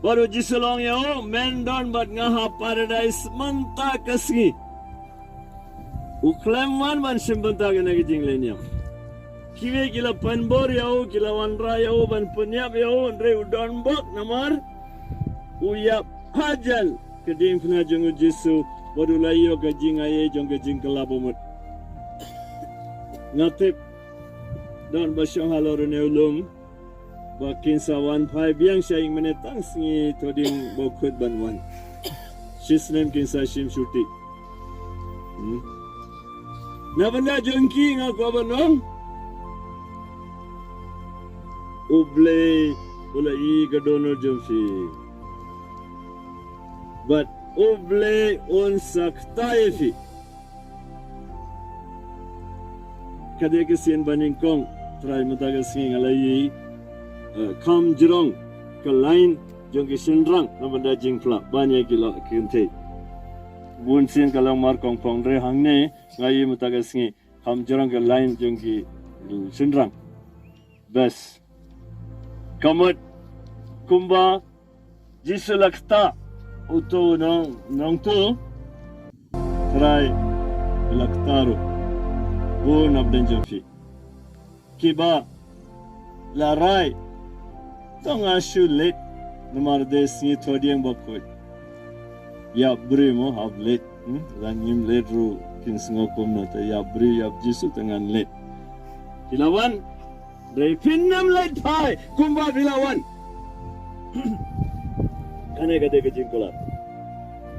Baru jisulong yo mendon bat ngaha paradise manta kasgi. Uklemwan man simbenta kena kijing lenyam. Kiwe gila panbor yo, gila wanra yo, ban penyap yo, andre udon bok namar. Uyap hajal kedim puna jongu jisu baru layo kajing aye jong kajing kelabomut. Ngatip don basyong halorune ulum. Bakin sawan pai biang syahing menetang singi toding bokut banwan. Shisnem kinsa shim shuti. Na benda jongki ngaku abanong. Uble ulai gadono jomfi. But uble on saktaifi. Kadek kesian baningkong try mataga singi ngalai. Kam jerong ke lain jong ke sendrang namanda jing flak banyak gila kente bun sin kalau mar kong pong re hang ne ngai mutaga singi kam jerong ke lain jong ke sendrang bas kamat kumba jisu lakta uto nong tu try laktaru bun abden jomfi kiba larai Tong asu late nomor desi thodiang bakut. Ya beri mo have late. Lanyim late ru kinsingo komna ta ya beri ya jisu tengan late. Hilawan repinam late pai kumba hilawan. Kane kade kejing kolap.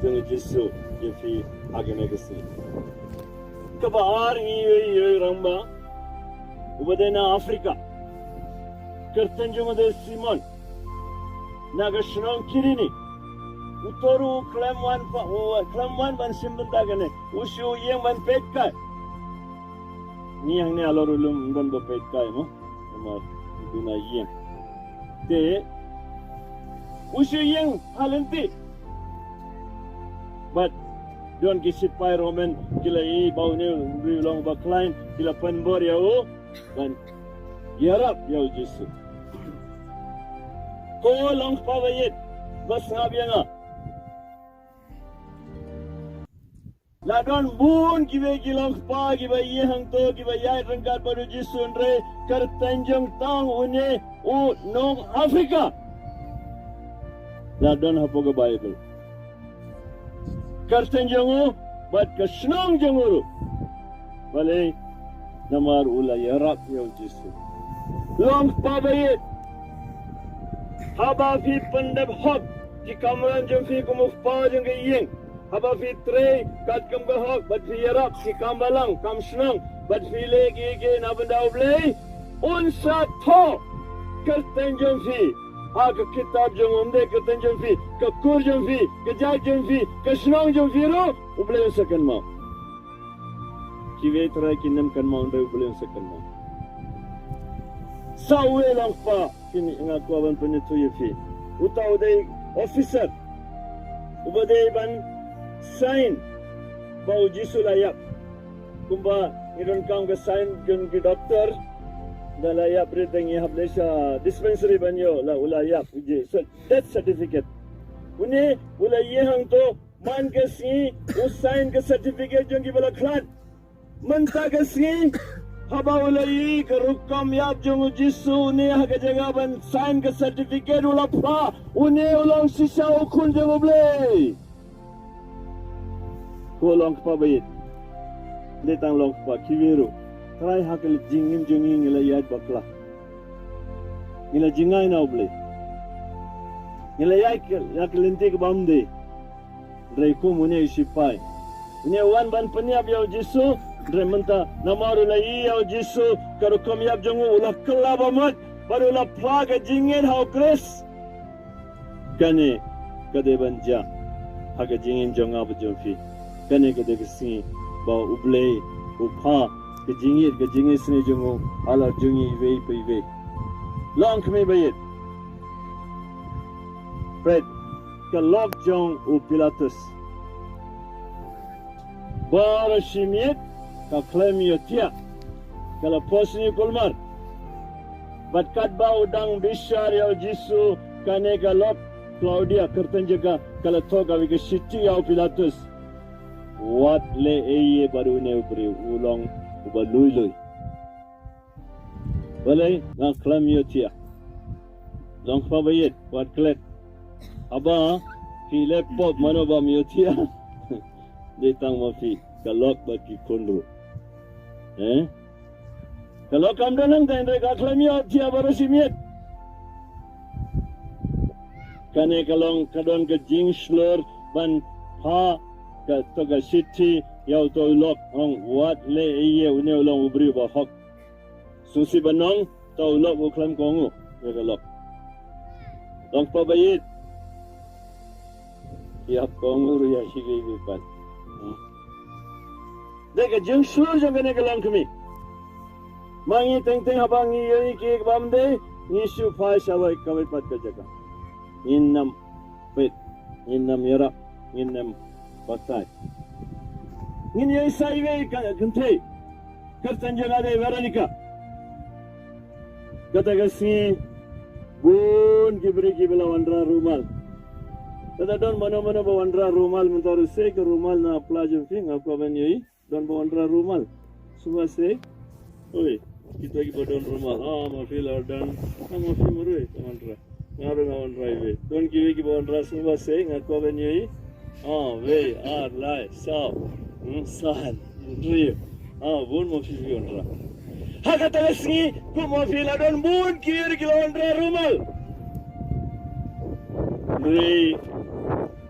Jeng jisu yefi agame kesi. Kabar ngi ramba. Ubadena Afrika. Kertanjung de Simon Nagashnong Kirini Utoru Klamwan ban simbentagane Ushu yang ban petkai Ni yang ni alorulum ban ba petkai mo Amar guna yang Te Ushu yang halenti But Don kisip pai Roman kila i bau ne long baklain kila penbor ya o ban yarap ya jisu Ko long pawayit bas ngabianga Ladon bun kiwe gilong pa kiwe ye hang to kiwe yai rangkat baru jisun re kar tanjung tang une u nong Afrika Ladon hapo ke Bible kar tanjung bat ke snong jenguru bale namar ula yarap ya jisu long pawayit Haba fi pandab hok ki kamran jom fi kumuf pa jong ke yeng haba fi tre kat kam ke hok bat fi yarap ki kambalang kam snang bat fi le ge na benda uble un sa tho kerten jom fi ha ke kitab jom umde kerten jom fi ke kur jom fi ke ja jom fi ke snang jom fi ro uble sakan ma ki ve tra ki nam kan ma unde uble sakan ma Sawe lang pa kini ngaku aban penyetu yefi. Utau day officer. Ubade ban sign bau jisu layak. Kumba iron kam ke sign gun ke doktor. Da layak berdeng ye hablesha dispensary banyo la ulayak uji death certificate. Uni ulai hang to man ke si sign ke certificate jong ki bala klan. Manta ke si Haba ulai kerukam yap jong jisu ni haga jaga ban sign ke certificate ula pra uni ulang sisa ukun jong oble ko long pa bayit letang long pa kiwiru try hakal jingin jonging ila yad bakla ila jingai na oble ila yak lenti ke bamde reiku mune isipai uni wan ban peniap yaw jisu Drementa namaru la iya jisu karukam yap jongu ulah kelabamat baru ulah plaga jingin hau kris kane kade banja haga jingin jonga bajomfi kane kade kesi ba uble upha ke jingin sini jongu ala jongi vei pai vei long kme bayit Fred ke lok jong u Pilatus bara shimiet ka claim yo tia kala posni kulmar Batkat ba udang bishar ya Jisu kane galop Claudia kertan jaga kalau toga wika shiti ya Pilatus. Wat le eye baru ne ubri ulong uba lui. Balai ngang klam yotia. Long pa bayit wat klet. Aba Philip pop mano ba yotia. Ditang mafi galok bagi kondro. Kalau kamu nang tahu mereka klamia dia baru simit. Kane kalong kadon ke jing slur ban ha ke toga city yau to lok ong wat le iye une ulong ubri ba hok. Susi banong to lok bu klam kongu ke lok. Long pa bayit. Ya kongu ya shigi bipan. Deka jing slur jang kane kalong kami. Mangi teng habang ngi ki bamde nisu phai sawai kawai pat ka jaga innam pet innam yara innam patai ngin yai sai ve ka gunte kertan jaga de Veronica kata gasi bun gibri gibla wandra rumal kata don mana ba wandra rumal mentar se ke rumal na plajum fi ngapa ban yai don ba wandra rumal suba se oi kita lagi bodon rumah. Mafi lardan, mafi murui, kamantra. Ngaru ngawan we. Don kiwi ki bodon semua se ngako benyai. We lai sao, san, rio. Bun mafi bondra. Kata lesngi, ku mafi lardan bun kiwi ki bondra rumal. Ri,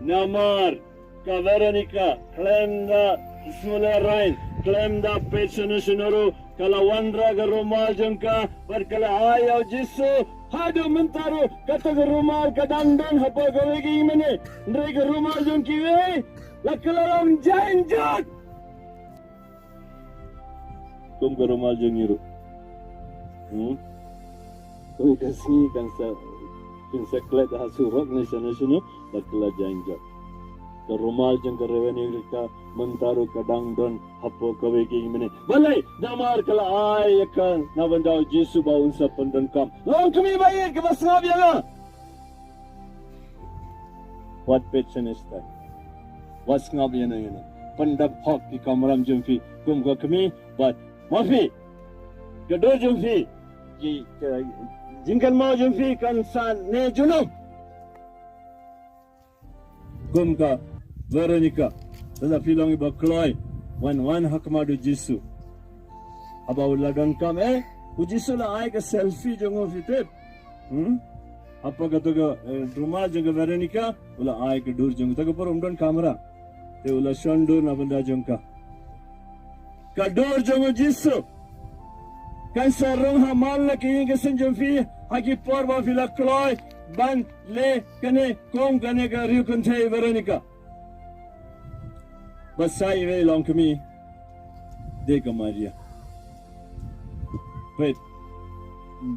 namar, ka Veronica, Clemda, Smula Rain, Clemda Petsono Sonoro. Kalau wandra ke rumal jengka berkala ayau Jisu hadu mentaru kata ke rumal ke dandang apa gawe ki mene ndre ke rumal jengki we lakalalam janjat kum ke rumal jengiru kau kasih kan sa klet hasurok ni sana lakala janjat ke rumal jeng ke rewani ka mentaru ke dandang apa gawe ki mene balai damar kala ay kan nabandau Jisu ba unsa pendengkam long kami bayar ke basngab ya what patient is that wasngab ya na pandap hak ki kamram jumfi kum ga kami but mafi gado jumfi ki jingkan mau jumfi kan san ne juno kum ka Veronica tada filong iba kloy wan hakmadu Jisu aba uladan kam Jisu la ay ka selfie jongo fitep apa kata rumah jengka Veronica ula ay ka dur jengka taga por umdan kamera te ula shandur na benda jengka ka dur jongo Jisu kan sarong hamal la ki ka senjumfi haki por ba fila kloy ban le kane kong kane ka riu kunte Veronica Basai ve long kami deka Maria. Pet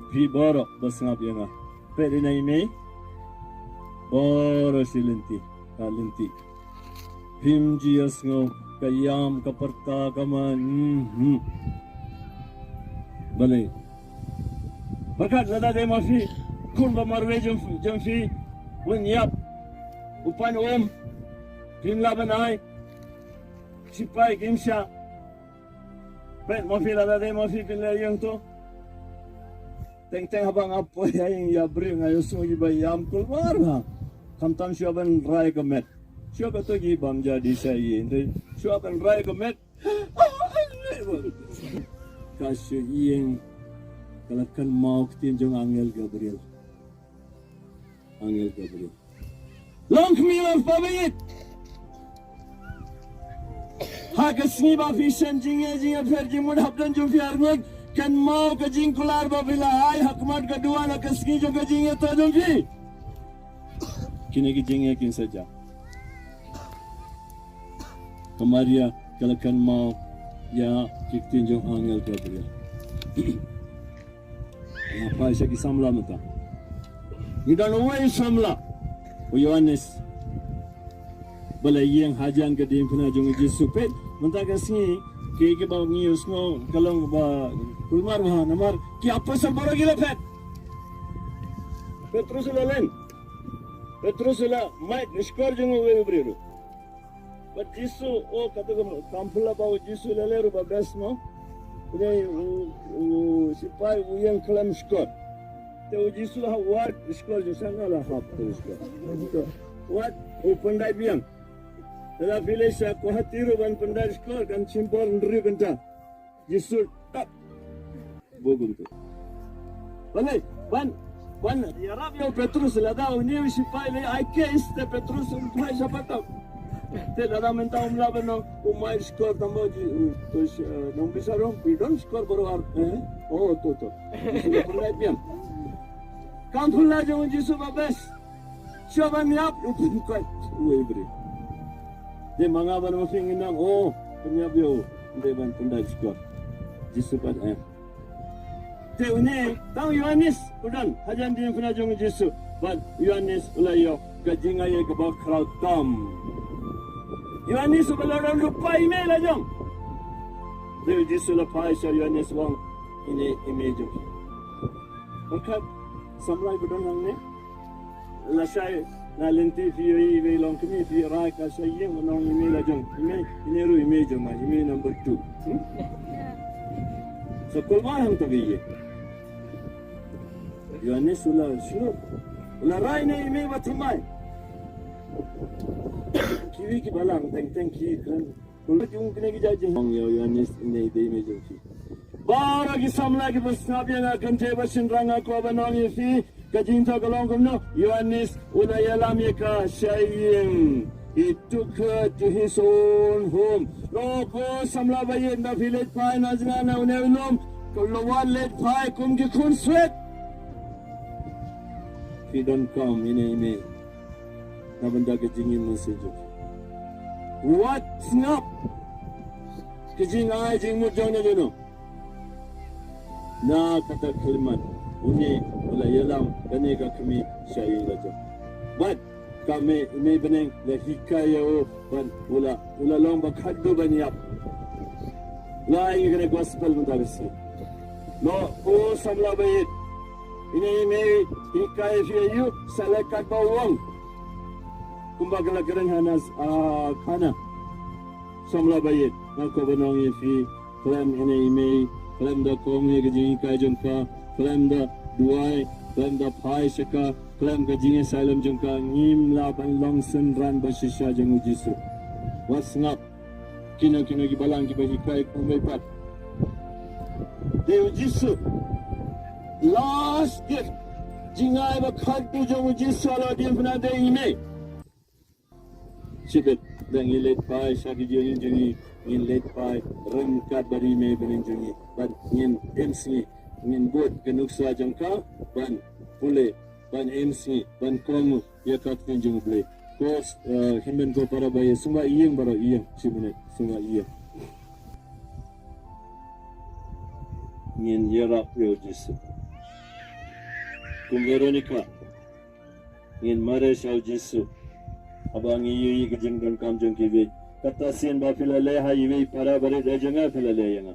pi boro basngap yana. Pet ina ime boro silinti kalinti. Himji asngo kayam kaparta kaman. Balai. Berkat lada de mafi kun ba marwe jumfi winyap upan him labanai Sipai kimsha pet mafi lada de mafi pila yang tu teng habang apo yang ya bring ayo sungi bayam keluar ha kamtam siaban rai kemet siapa tu gi bam jadi saya ini siaban rai kemet kasih yang kalau kan mau ketinjung Angel Gabriel long milan pabit Hagasni ba fishan jinga ferji mud habdan jum fi arnek kan mau ke jingkular ba bila ai hakmat kedua na kasni jo ke jinga to jum fi kini ke jinga kin saja Maria kalau kan mau ya kitin jong Angel Gabriel apa isa ki samla mata idan way samla o Yohanes balai yang hajan ke dim pina jong Jisu pet mentah kasih ke bau ngi usno kalau ba kulmar ha namar ki apa sabara gila pet Petrus lain. Petrus la mai skor jeng we beriru. But Jisu kata kampula bau Jisu leleru babes no. Ini sipai yang kelam skor. Te Jisu lah what skor jusanga lah hap tu skor. What pandai biang. Tada pilih saya kuhatiru ban pandai skor kan simpor ndri kanta. Jisu tak bogun tu. Balai ban yarab yo Petrus lada ni sipai le I case te Petrus umpai siapa tahu. Te lada menta umla bano umai skor tambo tu nong bisa rom pidon skor baru oh tu pandai biang. Kampula jeng Jisu babes. Siapa niap upun kai uebri. Dia mangaban mafing inang penyap yo dia ban pandai skor. Jisu pat Te une tahu Yohanes udan hajan dia pernah jeng Jisu. But Yohanes ulayo gajingaya kebak crowd tam. Yohanes belaran lupa email lah jong. Dia Jisu lepas Yohanes wang ini image. Maka samrai udan hang ne. Lasai na lenti fi ve long kami fi rai ka sayeng menong email lah jong. Ini ru image jong mah email number 2. Sekolah hang tabi ye. Yohanes ulah rai na email batumai. Kiwi ki balang teng ki kan. Kulit yung kena gijaji. Yohanes ini ide email jong. Bara ki samla ki pasnabi nga kante basin ranga ko banong fi kajinta kalong kumno. Yohanes ulah yalam ye ka sayeng. He took her to his own home. Loko samla bayin na village pai na zina unelom. Kulawan let pai kum ki kun sweat. He don't come ini na benda kejingin message. What's up? Kejing ai jing mu jong na jono. Na kata kalimat uni wala yalam kani ka kami sayang lajo. But kami ini beneng le hikaya ban wala long bakhaddo baniap. La ingre gospel mudarisi. No samla bayit. Ini hikaya fiyu selekat bawang. Kumbaga lagaran hanas kana. Samla bayit. Nako banong fi klam ini klam da komi gajing hikaya jongka klam da duai klam da pai seka klam gajing salam jongka ngim la ban longsen ran basisha jeng Jisu. Wasngap kina gi balang gi hikaya kumepat. Dew Jisu last gift jingai bakhat tu jong Jisu ala dia pernah ada email sibet dan ilet pai sagi jeng in let pai rengkat bari me benenjungi ban ngin MC ngin bot kenuksa jangka ban pule ban MC ban komu ya kat kenjung ble kos himen ko para baye semua iyeng baro iyeng sibune semua iyeng ngin yarap yo Jisu Kum Veronica ngin mare shau Jisu abang iyi kejengkan kamjong kiwe kata sien ba filale ha iwe para bare dajanga filale yanga